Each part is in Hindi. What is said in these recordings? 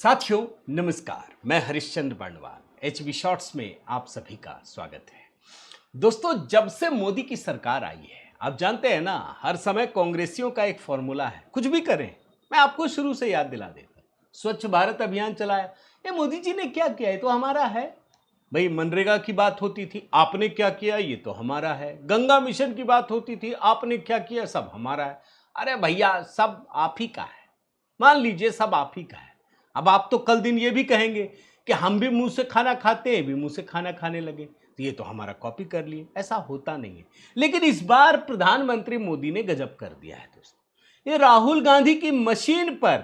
साथियों नमस्कार, मैं हरिश्चंद्र बर्णवाल एचबी शॉर्ट्स में आप सभी का स्वागत है। दोस्तों, जब से मोदी की सरकार आई है, आप जानते हैं ना, हर समय कांग्रेसियों का एक फॉर्मूला है, कुछ भी करें। मैं आपको शुरू से याद दिला देता हूं। स्वच्छ भारत अभियान चलाया, ये मोदी जी ने क्या किया, ये तो हमारा है भाई। मनरेगा की बात होती थी, आपने क्या किया, ये तो हमारा है। गंगा मिशन की बात होती थी, आपने क्या किया, सब हमारा है। अरे भैया, सब आप ही का है, मान लीजिए सब आप ही का है। अब आप तो कल दिन ये भी कहेंगे कि हम भी मुंह से खाना खाते हैं, भी मुंह से खाना खाने लगे, तो ये तो हमारा कॉपी कर लिए। ऐसा होता नहीं है। लेकिन इस बार प्रधानमंत्री मोदी ने गजब कर दिया है दोस्तों। ये राहुल गांधी की मशीन पर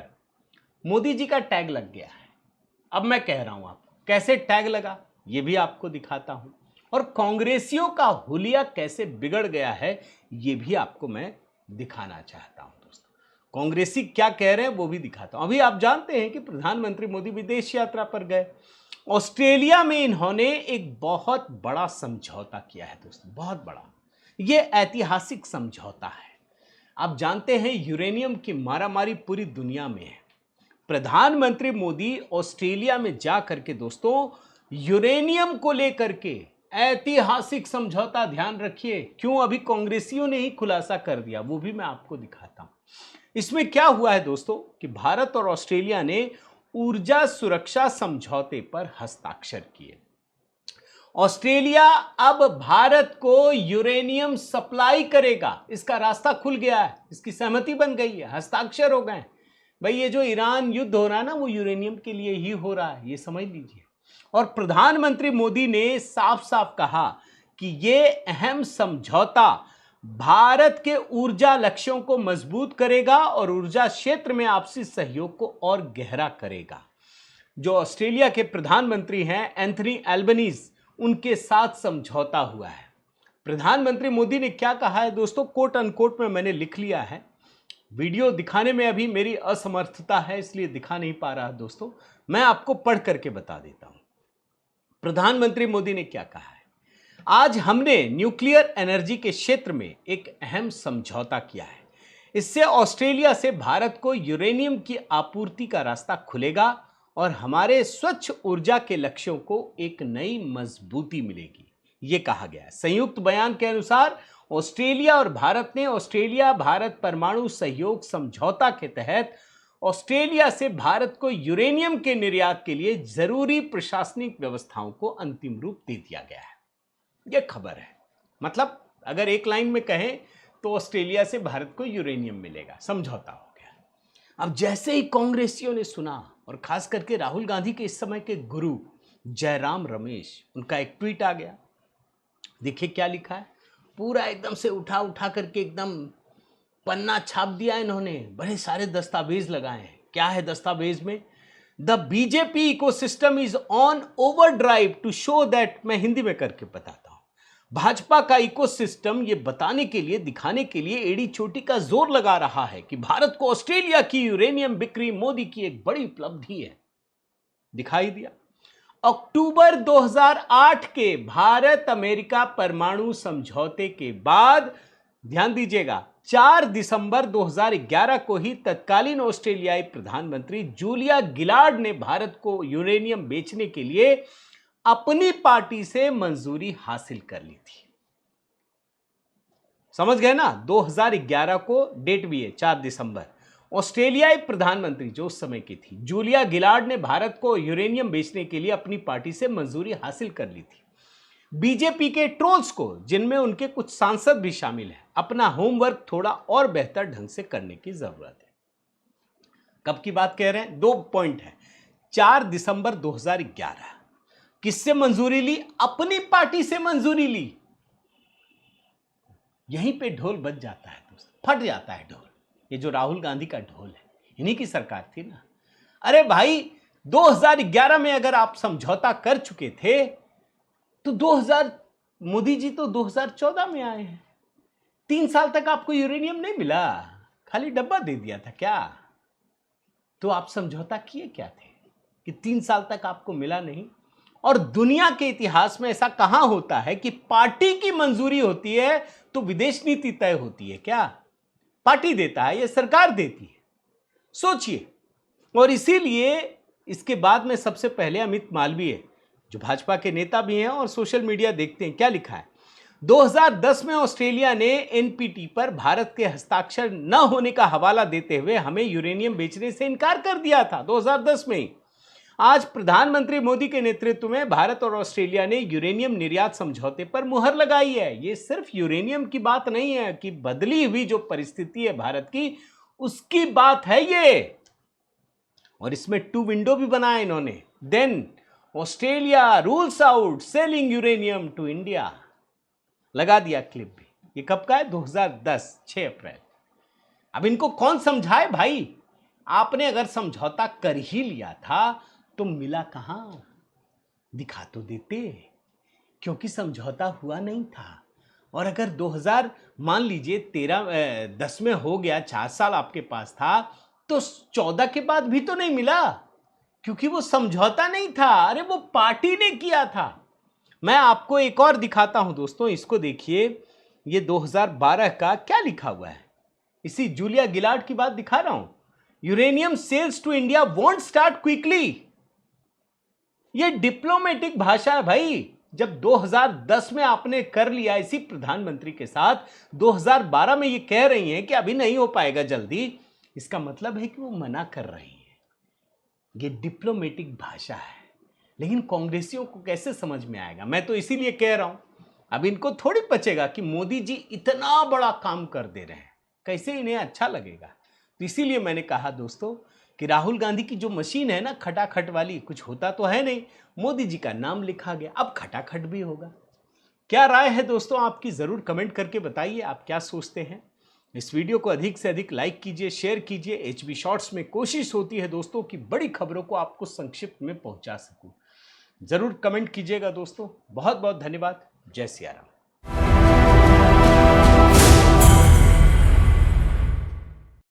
मोदी जी का टैग लग गया है। अब मैं कह रहा हूं आपको कैसे टैग लगा, ये भी आपको दिखाता हूं, और कांग्रेसियों का हुलिया कैसे बिगड़ गया है, ये भी आपको मैं दिखाना चाहता हूं दोस्तों। कांग्रेसी क्या कह रहे हैं वो भी दिखाता हूं। अभी आप जानते हैं कि प्रधानमंत्री मोदी विदेश यात्रा पर गए। ऑस्ट्रेलिया में इन्होंने एक बहुत बड़ा समझौता किया है दोस्तों, बहुत बड़ा। ये ऐतिहासिक समझौता है। आप जानते हैं यूरेनियम की मारामारी पूरी दुनिया में है। प्रधानमंत्री मोदी ऑस्ट्रेलिया में जा करके दोस्तों यूरेनियम को लेकर के ऐतिहासिक समझौता, ध्यान रखिए, क्यों अभी कांग्रेसियों ने ही खुलासा कर दिया, वो भी मैं आपको दिखाता हूं। इसमें क्या हुआ है दोस्तों कि भारत और ऑस्ट्रेलिया ने ऊर्जा सुरक्षा समझौते पर हस्ताक्षर किए। ऑस्ट्रेलिया अब भारत को यूरेनियम सप्लाई करेगा, इसका रास्ता खुल गया है, इसकी सहमति बन गई है, हस्ताक्षर हो गए। भाई, ये जो ईरान युद्ध हो रहा है ना, वो यूरेनियम के लिए ही हो रहा है, ये समझ लीजिए। और प्रधानमंत्री मोदी ने साफ साफ कहा कि ये अहम समझौता भारत के ऊर्जा लक्ष्यों को मजबूत करेगा और ऊर्जा क्षेत्र में आपसी सहयोग को और गहरा करेगा। जो ऑस्ट्रेलिया के प्रधानमंत्री हैं एंथनी एल्बनीज, उनके साथ समझौता हुआ है। प्रधानमंत्री मोदी ने क्या कहा है दोस्तों, कोट अनकोट में मैंने लिख लिया है। वीडियो दिखाने में अभी मेरी असमर्थता है, इसलिए दिखा नहीं पा रहा दोस्तों, मैं आपको पढ़ करके बता देता हूं। प्रधानमंत्री मोदी ने क्या कहा है। आज हमने न्यूक्लियर एनर्जी के क्षेत्र में एक अहम समझौता किया है। इससे ऑस्ट्रेलिया से भारत को यूरेनियम की आपूर्ति का रास्ता खुलेगा और हमारे स्वच्छ ऊर्जा के लक्ष्यों को एक नई मजबूती मिलेगी, यह कहा गया है। संयुक्त बयान के अनुसार ऑस्ट्रेलिया और भारत ने ऑस्ट्रेलिया भारत परमाणु सहयोग समझौता के तहत ऑस्ट्रेलिया से भारत को यूरेनियम के निर्यात के लिए जरूरी प्रशासनिक व्यवस्थाओं को अंतिम रूप दे दिया गया है। यह खबर है। मतलब अगर एक लाइन में कहें तो ऑस्ट्रेलिया से भारत को यूरेनियम मिलेगा, समझौता हो गया। अब जैसे ही कांग्रेसियों ने सुना, और खास करके राहुल गांधी के इस समय के गुरु जयराम रमेश, उनका एक ट्वीट आ गया। देखिए क्या लिखा है, पूरा एकदम से उठा उठा करके एकदम पन्ना छाप दिया इन्होंने, बड़े सारे दस्तावेज लगाए हैं। क्या है दस्तावेज में, the BJP ecosystem is on overdrive to show that, मैं हिंदी में करके बताता हूं। भाजपा का इकोसिस्टम ये बताने के लिए, दिखाने के लिए एड़ी चोटी का जोर लगा रहा है कि भारत को ऑस्ट्रेलिया की यूरेनियम बिक्री मोदी की एक बड़ी उपलब्धि है। दिखाई दिया। अक्टूबर 2008 के भारत अमेरिका परमाणु समझौते के बाद, ध्यान दीजिएगा, 4 दिसंबर 2011 को ही तत्कालीन ऑस्ट्रेलियाई प्रधानमंत्री जूलिया गिलार्ड ने भारत को यूरेनियम बेचने के लिए अपनी पार्टी से मंजूरी हासिल कर ली थी। समझ गए ना, 2011 को डेट भी है, 4 दिसंबर। ऑस्ट्रेलियाई प्रधानमंत्री जो उस समय की थी जूलिया गिलार्ड ने भारत को यूरेनियम बेचने के लिए अपनी पार्टी से मंजूरी हासिल कर ली थी। बीजेपी के ट्रोल्स को, जिनमें उनके कुछ सांसद भी शामिल हैं, अपना होमवर्क थोड़ा और बेहतर ढंग से करने की जरूरत है। कब की बात कह रहे हैं, 2 पॉइंट है। 4 दिसंबर 2011, किससे मंजूरी ली, अपनी पार्टी से मंजूरी ली। यहीं पे ढोल बज जाता है दोस्तों, फट जाता है ढोल। ये जो राहुल गांधी का ढोल है, इन्हीं की सरकार थी ना। अरे भाई, 2011 में अगर आप समझौता कर चुके थे तो 2000, मोदी जी तो 2014 में आए हैं। 3 साल तक आपको यूरेनियम नहीं मिला, खाली डब्बा दे दिया था क्या? तो आप समझौता किए क्या थे कि 3 साल तक आपको मिला नहीं? और दुनिया के इतिहास में ऐसा कहां होता है कि पार्टी की मंजूरी होती है तो विदेश नीति तय होती है क्या? पार्टी देता है या सरकार देती है? सोचिए। और इसीलिए इसके बाद में सबसे पहले अमित मालवीय, जो भाजपा के नेता भी हैं और सोशल मीडिया देखते हैं, क्या लिखा है। 2010 में ऑस्ट्रेलिया ने एनपीटी पर भारत के हस्ताक्षर न होने का हवाला देते हुए हमें यूरेनियम बेचने से इनकार कर दिया था, 2010 में ही। आज प्रधानमंत्री मोदी के नेतृत्व में भारत और ऑस्ट्रेलिया ने यूरेनियम निर्यात समझौते पर मुहर लगाई है। ये सिर्फ यूरेनियम की बात नहीं है कि बदली हुई जो परिस्थिति है भारत की, उसकी बात है ये। और इसमें 2 विंडो भी बनाया इन्होंने। Then Australia rules out selling uranium to India, लगा दिया क्लिप भी। ये कब का है? 2010, 6 अप्रैल। अब इनको कौन समझाए भाई? आपने अगर समझौता कर ही लिया था तो मिला कहां? दिखा तो देते, क्योंकि समझौता हुआ नहीं था। और अगर 2000 मान लीजिए 10 में हो गया, 4 साल आपके पास था, तो 14 के बाद भी तो नहीं मिला, क्योंकि वो समझौता नहीं था। अरे वो पार्टी ने किया था। मैं आपको एक और दिखाता हूं दोस्तों, इसको देखिए। ये 2012 का क्या लिखा हुआ है, इसी जूलिया गिलार्ड की बात दिखा रहा हूं। Uranium sales to India won't start quickly. ये डिप्लोमेटिक भाषा है भाई। जब 2010 में आपने कर लिया इसी प्रधानमंत्री के साथ, 2012 में ये कह रही हैं कि अभी नहीं हो पाएगा जल्दी, इसका मतलब है कि वो मना कर रही है। ये डिप्लोमेटिक भाषा है। लेकिन कांग्रेसियों को कैसे समझ में आएगा? मैं तो इसीलिए कह रहा हूं, अब इनको थोड़ी पचेगा कि मोदी जी इतना बड़ा काम कर दे रहे हैं, कैसे इन्हें अच्छा लगेगा। तो इसीलिए मैंने कहा दोस्तों कि राहुल गांधी की जो मशीन है ना, खटाखट वाली, कुछ होता तो है नहीं, मोदी जी का नाम लिखा गया, अब खटाखट भी होगा। क्या राय है दोस्तों आपकी? जरूर कमेंट करके बताइए आप क्या सोचते हैं। इस वीडियो को अधिक से अधिक लाइक कीजिए, शेयर कीजिए। एचबी शॉर्ट्स में कोशिश होती है दोस्तों कि बड़ी खबरों को आपको संक्षिप्त में पहुंचा सकूं। जरूर कमेंट कीजिएगा दोस्तों। बहुत बहुत धन्यवाद। जय सिया राम।